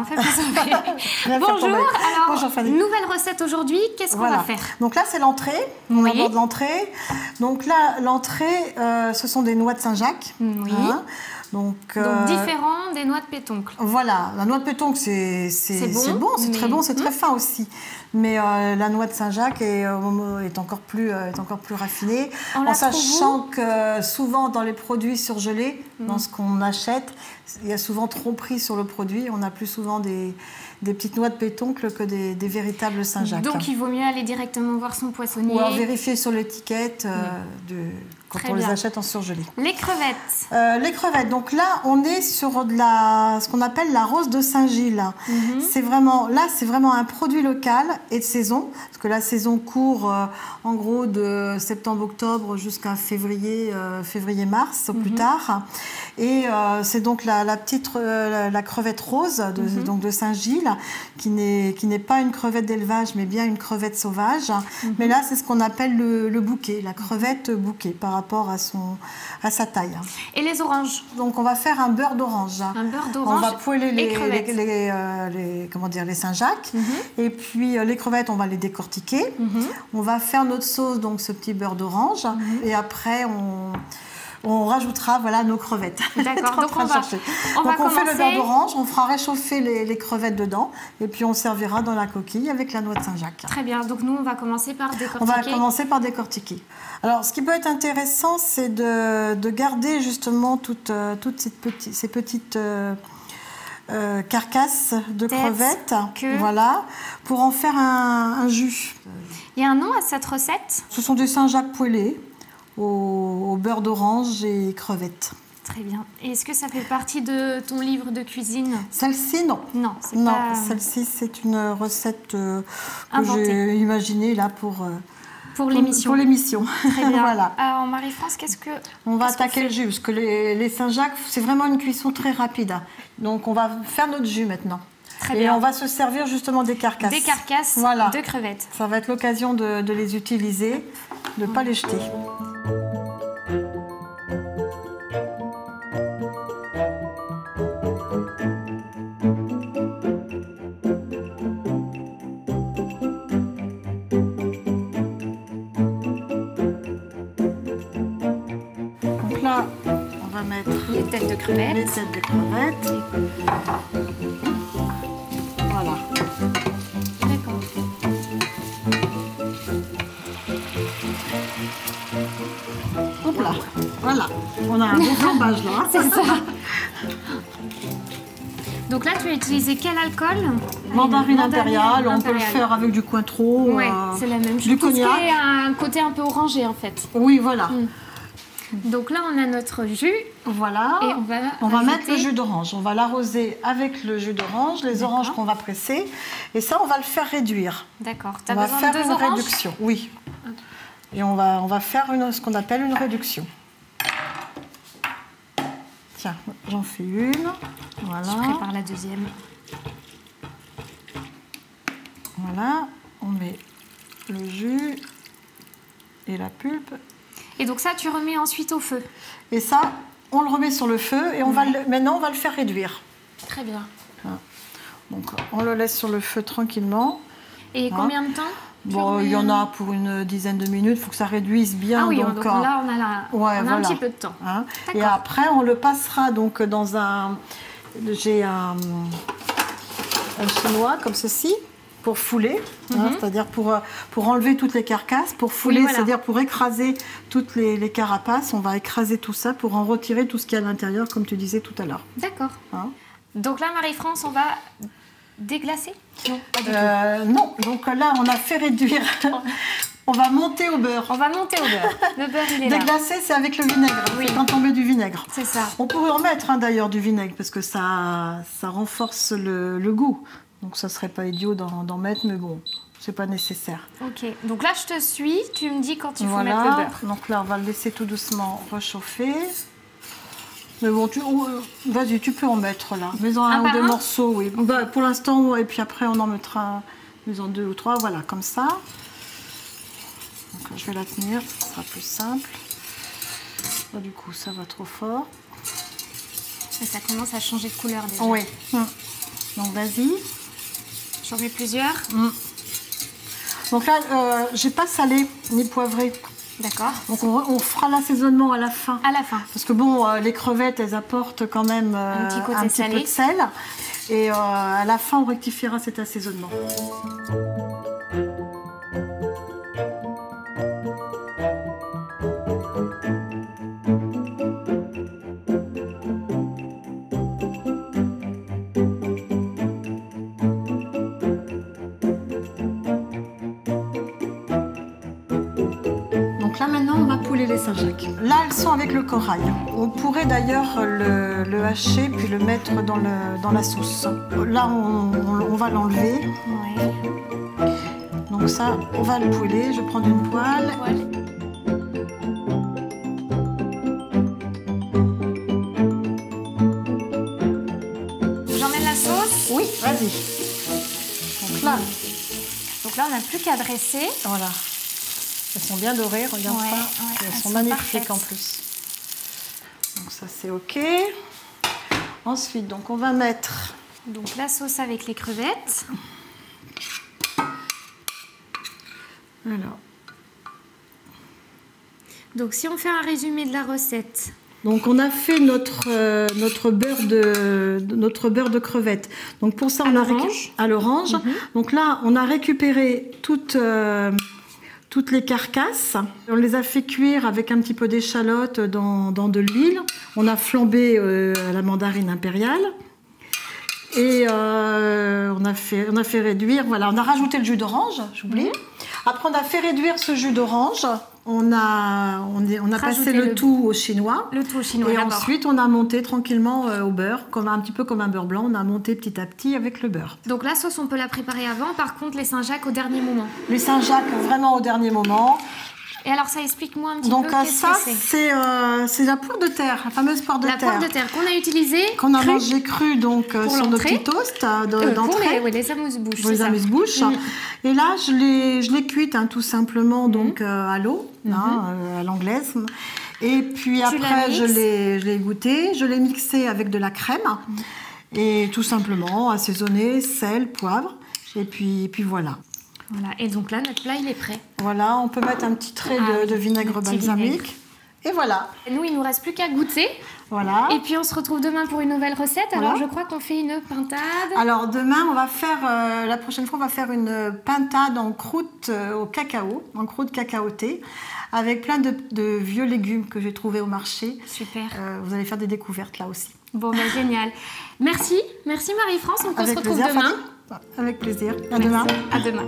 on fait plus. Bonjour, alors, nouvelle recette aujourd'hui, qu'est-ce qu'on va faire? Donc là, c'est l'entrée, on aborde l'entrée. Donc là, l'entrée, ce sont des noix de Saint-Jacques. Oui. Hein. Donc différent des noix de pétoncle. Voilà, la noix de pétoncle, c'est bon, c'est très bon, c'est très fin aussi. Mais la noix de Saint-Jacques est encore plus raffinée. En sachant que souvent dans les produits surgelés, dans ce qu'on achète, il y a souvent tromperie sur le produit. On a plus souvent des petites noix de pétoncle que des véritables Saint-Jacques. Donc il vaut mieux aller directement voir son poissonnier. Ou alors vérifier sur l'étiquette quand on les achète en surgelé. Les crevettes. Les crevettes. Donc là, on est sur ce qu'on appelle la rose de Saint-Gilles. C'est vraiment un produit local et de saison, parce que la saison court en gros de septembre-octobre jusqu'à février-mars au plus tard. Et c'est donc la crevette rose donc de Saint-Gilles, qui n'est pas une crevette d'élevage, mais bien une crevette sauvage. Mais là, c'est ce qu'on appelle le bouquet, la crevette bouquet, par rapport à sa taille. Et les oranges? Donc on va faire un beurre d'orange. Un beurre d'orange. On va poêler les Saint-Jacques. Et puis les crevettes, on va les décortiquer. On va faire notre sauce, donc ce petit beurre d'orange. Et après, on rajoutera nos crevettes. D'accord, donc on fait le beurre d'orange, on fera réchauffer les crevettes dedans et puis on servira dans la coquille avec la noix de Saint-Jacques. Très bien, donc nous on va commencer par décortiquer. On va commencer par décortiquer. Alors ce qui peut être intéressant, c'est de garder justement toutes ces petites carcasses de crevettes, voilà, pour en faire un jus. Il y a un nom à cette recette? Ce sont des Saint-Jacques poêlés au beurre d'orange et crevettes. Très bien. Et est-ce que ça fait partie de ton livre de cuisine? Celle-ci, non. Non, celle-ci, c'est une recette que j'ai imaginée là pour l'émission. Pour l'émission. Très bien. Voilà. Alors, Marie-France, on va attaquer le jus, parce que les Saint-Jacques, c'est vraiment une cuisson très rapide. Donc, on va faire notre jus maintenant. Très bien. Et on va se servir justement des carcasses. Des carcasses de crevettes. Ça va être l'occasion de les utiliser, de ne pas les jeter. Donc là, on va mettre les têtes de crevettes. Les têtes de crevettes. Voilà. D'accord. Hop là, voilà. On a un bon flambage là. C'est ça. Donc là, tu as utilisé quel alcool? Mandarine impériale. On peut le faire avec du Cointreau. Oui, c'est la même chose. Du cognac. Il y a un côté un peu orangé en fait. Oui, voilà. Donc là, on a notre jus. Voilà. Et on va mettre le jus d'orange. On va l'arroser avec le jus d'orange, les oranges qu'on va presser. Et ça, on va le faire réduire. D'accord. On va faire une réduction. Oui. Et on va faire ce qu'on appelle une réduction. Tiens, j'en fais une. Voilà. Je prépare la deuxième. Voilà. On met le jus et la pulpe. Et donc ça, tu remets ensuite au feu. Et ça, on le remet sur le feu et maintenant, on va le faire réduire. Très bien. Voilà. Donc, on le laisse sur le feu tranquillement. Et combien de temps? Bon, il y en a pour une dizaine de minutes. Il faut que ça réduise bien. Ah oui, donc là, on a un petit peu de temps. Hein. Et après, on le passera donc dans un... J'ai un chinois comme ceci. Pour fouler, c'est-à-dire pour enlever toutes les carcasses, pour fouler, c'est-à-dire pour écraser toutes les carapaces. On va écraser tout ça pour en retirer tout ce qu'il y a à l'intérieur, comme tu disais tout à l'heure. D'accord. Donc là, Marie-France, on va déglacer? Non, pas du tout. Non, donc là, on a fait réduire. On va monter au beurre. On va monter au beurre. Le beurre, il est là. Déglacer, c'est avec le vinaigre. Oui. Quand on met du vinaigre. C'est ça. On pourrait en mettre d'ailleurs du vinaigre, parce que ça renforce le goût. Donc ça serait pas idiot d'en mettre, mais bon, c'est pas nécessaire. Ok, donc là je te suis, tu me dis quand il faut mettre le beurre. Donc là on va le laisser tout doucement réchauffer. Mais bon, vas-y, tu peux en mettre là. Mets-en un ou deux morceaux, oui. Bah, pour l'instant, et puis après on en mettra, mets-en 2 ou 3, voilà, comme ça. Donc je vais la tenir, ce sera plus simple. Là, du coup, ça va trop fort. Et ça commence à changer de couleur déjà. Oui. Donc vas-y. J'en mets plusieurs. Donc là, j'ai pas salé ni poivré. D'accord. Donc on fera l'assaisonnement à la fin. À la fin. Parce que bon, les crevettes, elles apportent quand même un petit côté peu de sel. Et à la fin, on rectifiera cet assaisonnement. Donc là maintenant on va pouler les Saint-Jacques. Là elles sont avec le corail. On pourrait d'ailleurs le hacher puis le mettre dans la sauce. Là on va l'enlever. Ouais. Donc ça on va le pouler. Je vais prendre une poêle. J'emmène la sauce? Oui, vas-y. Donc là on n'a plus qu'à dresser. Voilà. Elles sont bien dorées, regarde ça. Ouais, elles sont magnifiques en plus. Donc ça c'est ok. Ensuite, donc on va mettre donc la sauce avec les crevettes. Alors. Donc si on fait un résumé de la recette. Donc on a fait notre beurre de crevettes. Donc pour ça on a à l'orange. Donc là on a récupéré toutes les carcasses. On les a fait cuire avec un petit peu d'échalote dans de l'huile. On a flambé à la mandarine impériale. Et on a fait réduire, voilà, on a rajouté le jus d'orange, j'oublie. Après on a fait réduire ce jus d'orange. On a passé le tout au chinois. Le tout au chinois, et ensuite, on a monté tranquillement au beurre, un petit peu comme un beurre blanc. On a monté petit à petit avec le beurre. Donc la sauce, on peut la préparer avant. Par contre, les Saint-Jacques au dernier moment. Les Saint-Jacques, vraiment au dernier moment. Et alors ça, explique-moi un petit peu qu'est-ce que c'est. Donc c'est la poire de terre, la fameuse poire de terre. La poire de terre qu'on a utilisée. Qu'on a mangé crue donc sur nos petits toasts d'entrée. Pour les amuse-bouches. Pour les amuse-bouches. Et là, je l'ai cuite tout simplement donc à l'eau, à l'anglaise. Et puis après, je l'ai goûté, je l'ai mixé avec de la crème. Et tout simplement assaisonné, sel, poivre. Et puis voilà. Voilà, et donc là, notre plat, il est prêt. Voilà, on peut mettre un petit trait de vinaigre balsamique. Et voilà. Et nous, il ne nous reste plus qu'à goûter. Voilà. Et puis, on se retrouve demain pour une nouvelle recette. Voilà. Alors, je crois qu'on fait une pintade. Alors, demain, on va faire, la prochaine fois, on va faire une pintade en croûte au cacao, en croûte cacaotée, avec plein de vieux légumes que j'ai trouvés au marché. Super. Vous allez faire des découvertes là aussi. Bon, ben, génial. Merci Marie-France. On se retrouve demain. Avec plaisir. À demain. À demain.